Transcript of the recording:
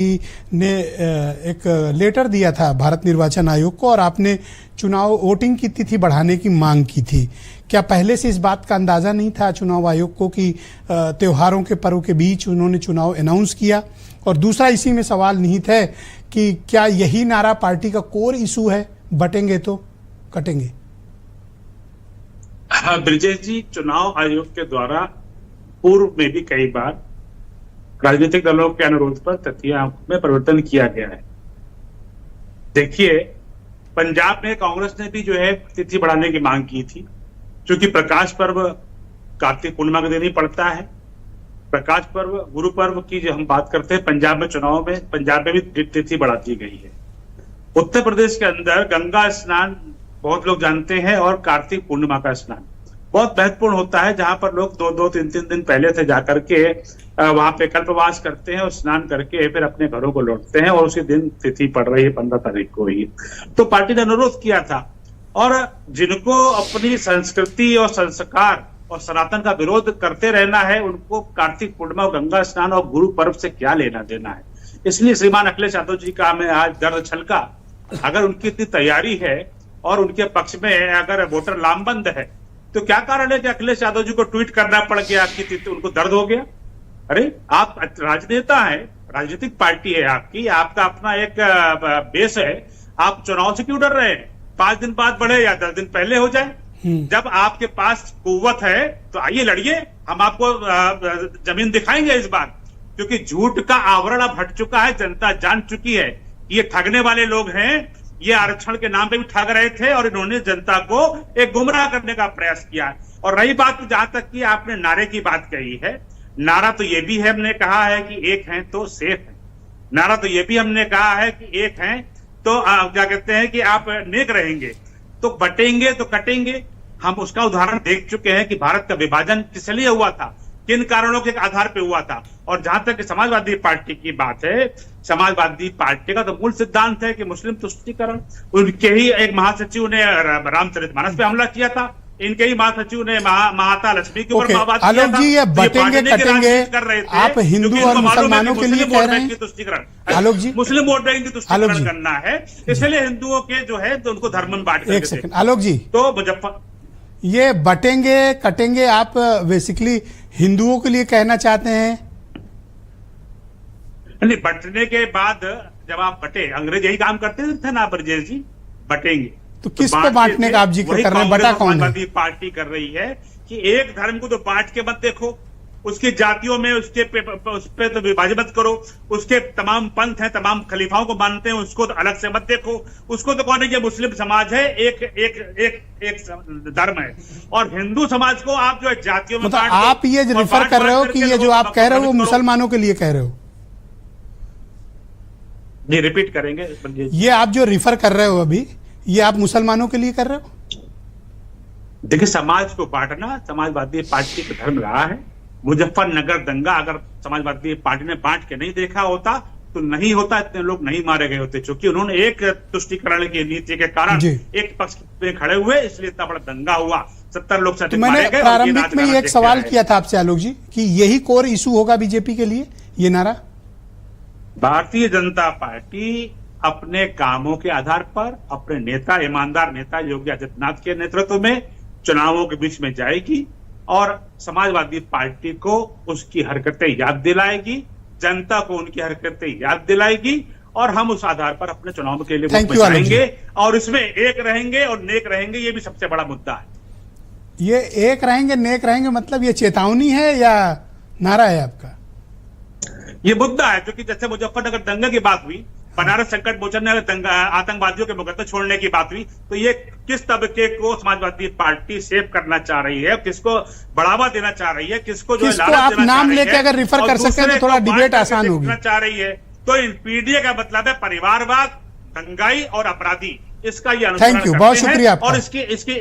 ने एक लेटर दिया था भारत निर्वाचन आयोग को और आपने चुनाव वोटिंग की तिथि बढ़ाने की मांग की थी। क्या पहले से इस बात का अंदाजा नहीं था चुनाव आयोग को कि त्योहारों के पर्व के बीच उन्होंने चुनाव अनाउंस किया? और दूसरा इसी में सवाल निहित है कि क्या यही नारा पार्टी का कोर इशू है, बटेंगे तो कटेंगे? हाँ ब्रिजेश जी, चुनाव आयोग के द्वारा पूर्व में भी कई बार राजनीतिक दलों के अनुरोध पर तिथियों में परिवर्तन किया गया है। देखिए, पंजाब में कांग्रेस ने भी जो है तिथि बढ़ाने की मांग की थी, क्योंकि प्रकाश पर्व कार्तिक पूर्णिमा के दिन ही पड़ता है। प्रकाश पर्व, गुरु पर्व की जो हम बात करते हैं पंजाब में, चुनाव में पंजाब में भी तिथि बढ़ा दी गई है। उत्तर प्रदेश के अंदर गंगा स्नान बहुत लोग जानते हैं और कार्तिक पूर्णिमा का स्नान बहुत महत्वपूर्ण होता है, जहां पर लोग दो तीन दिन पहले से जाकर के वहां पे कल्पवास करते हैं और स्नान करके फिर अपने घरों को लौटते हैं और उसी दिन तिथि पड़ रही है 15 तारीख को ही। तो पार्टी ने अनुरोध किया था, और जिनको अपनी संस्कृति और संस्कार और सनातन का विरोध करते रहना है, उनको कार्तिक पूर्णिमा, गंगा स्नान और गुरु पर्व से क्या लेना देना है। इसलिए श्रीमान अखिलेश यादव जी का हमें आज दर्द छलका। अगर उनकी इतनी तैयारी है और उनके पक्ष में अगर वोटर लामबंद है, तो क्या कारण है कि अखिलेश यादव जी को ट्वीट करना पड़ गया कि उनको दर्द हो गया? अरे आप राजनेता हैं, राजनीतिक पार्टी है आपकी, आपका अपना एक बेस है, आप चुनाव से क्यों डर रहे हैं? 5 दिन बाद बढ़े या 10 दिन पहले हो जाए, जब आपके पास कुव्वत है तो आइए लड़िए। हम आपको जमीन दिखाएंगे इस बार, क्योंकि झूठ का आवरण अब हट चुका है। जनता जान चुकी है ये ठगने वाले लोग हैं, ये आरक्षण के नाम पे भी ठग रहे थे और इन्होंने जनता को एक गुमराह करने का प्रयास किया। और रही बात, जहां तक कि आपने नारे की बात कही है, नारा तो ये भी है, हमने कहा है कि एक हैं तो सेफ है। नारा तो ये भी हमने कहा है कि एक हैं तो क्या कहते हैं कि आप नेक रहेंगे। तो बटेंगे तो कटेंगे, हम उसका उदाहरण देख चुके हैं कि भारत का विभाजन किस लिए हुआ था, किन कारणों के आधार पे हुआ था। और जहां तक समाजवादी पार्टी की बात है, समाजवादी पार्टी का तो मूल सिद्धांत है कि मुस्लिम तुष्टीकरण। उनके ही एक महासचिव ने रामचरितमानस पे हमला किया था, इनके ही महासचिव ने माता लक्ष्मी के ऊपर बात किया था। जी, ये बटेंगे कटेंगे कर रहे थे, आप हिंदू और मुसलमानों के लिए कह रहे हैं तुष्टीकरण। आलोक जी, मुस्लिम वोट बैंक की तुष्टीकरण करना है, इसलिए हिंदुओं के जो है तो उनको धर्म में बांट। एक सेकंड आलोक जी, तो मुजफ्फर, ये बटेंगे कटेंगे आप बेसिकली हिंदुओं के लिए कहना चाहते हैं? नहीं, बटने के बाद जब आप बटे, अंग्रेज यही काम करते थे ना ब्रजेश जी, बटेंगे। तो किस पे बांटने का आप जिक्र कर रहे हैं? बटा कौन है? पार्टी कर रही है कि एक धर्म को तो बांट के मत देखो, उसकी जातियों में उस पे तो विभाजन मत करो। उसके तमाम पंथ हैं, तमाम खलीफाओं को मानते हैं, उसको तो अलग से मत देखो। उसको तो कौन है, ये मुस्लिम समाज है, एक धर्म है। और हिंदू समाज को आप जो है जातियों में मतलब आप ये रिफर कर रहे हो कि ये जो आप कह रहे हो वो मुसलमानों के लिए कह रहे हो? जी, रिपीट करेंगे। ये आप जो रिफर कर रहे हो अभी, ये आप मुसलमानों के लिए कर रहे हो? देखिए, समाज को बांटना समाजवादी पार्टी का धर्म रहा है। मुजफ्फरनगर दंगा अगर समाजवादी पार्टी ने बांट के नहीं देखा होता तो नहीं होता, इतने लोग नहीं मारे गए होते। क्योंकि उन्होंने एक तुष्टीकरण की नीति के कारण एक पक्ष में खड़े हुए, इसलिए इतना बड़ा दंगा हुआ, 70 लोग तो मैंने प्रारंभिक में एक सवाल किया था आपसे आलोक जी कि यही कोर इशू होगा बीजेपी के लिए, ये नारा? भारतीय जनता पार्टी अपने कामों के आधार पर, अपने नेता, ईमानदार नेता योगी आदित्यनाथ के नेतृत्व में चुनावों के बीच में जाएगी और समाजवादी पार्टी को उसकी हरकतें याद दिलाएगी, जनता को उनकी हरकतें याद दिलाएगी, और हम उस आधार पर अपने चुनाव के लिए वोट बचाएंगे और इसमें एक रहेंगे और नेक रहेंगे। ये भी सबसे बड़ा मुद्दा है। ये एक रहेंगे नेक रहेंगे मतलब ये चेतावनी है या नारा है आपका? ये मुद्दा है, क्योंकि जैसे मुजफ्फरनगर दंगा की बात हुई, बनारस संकट मोचन में आतंकवादियों के मुकदमे छोड़ने की बात हुई, तो ये किस तबके को समाजवादी पार्टी सेव करना चाह रही है, किसको बढ़ावा देना चाह रही है, किसको जो है आप नाम लेके अगर रिफर कर सकते हैं तो थोड़ा डिबेट आसान होगी। चाह रही है तो पीडीए का मतलब है परिवारवाद, दंगाई और अपराधी। इसका ये अनुसरण थैंक यू, बहुत शुक्रिया। और इसकी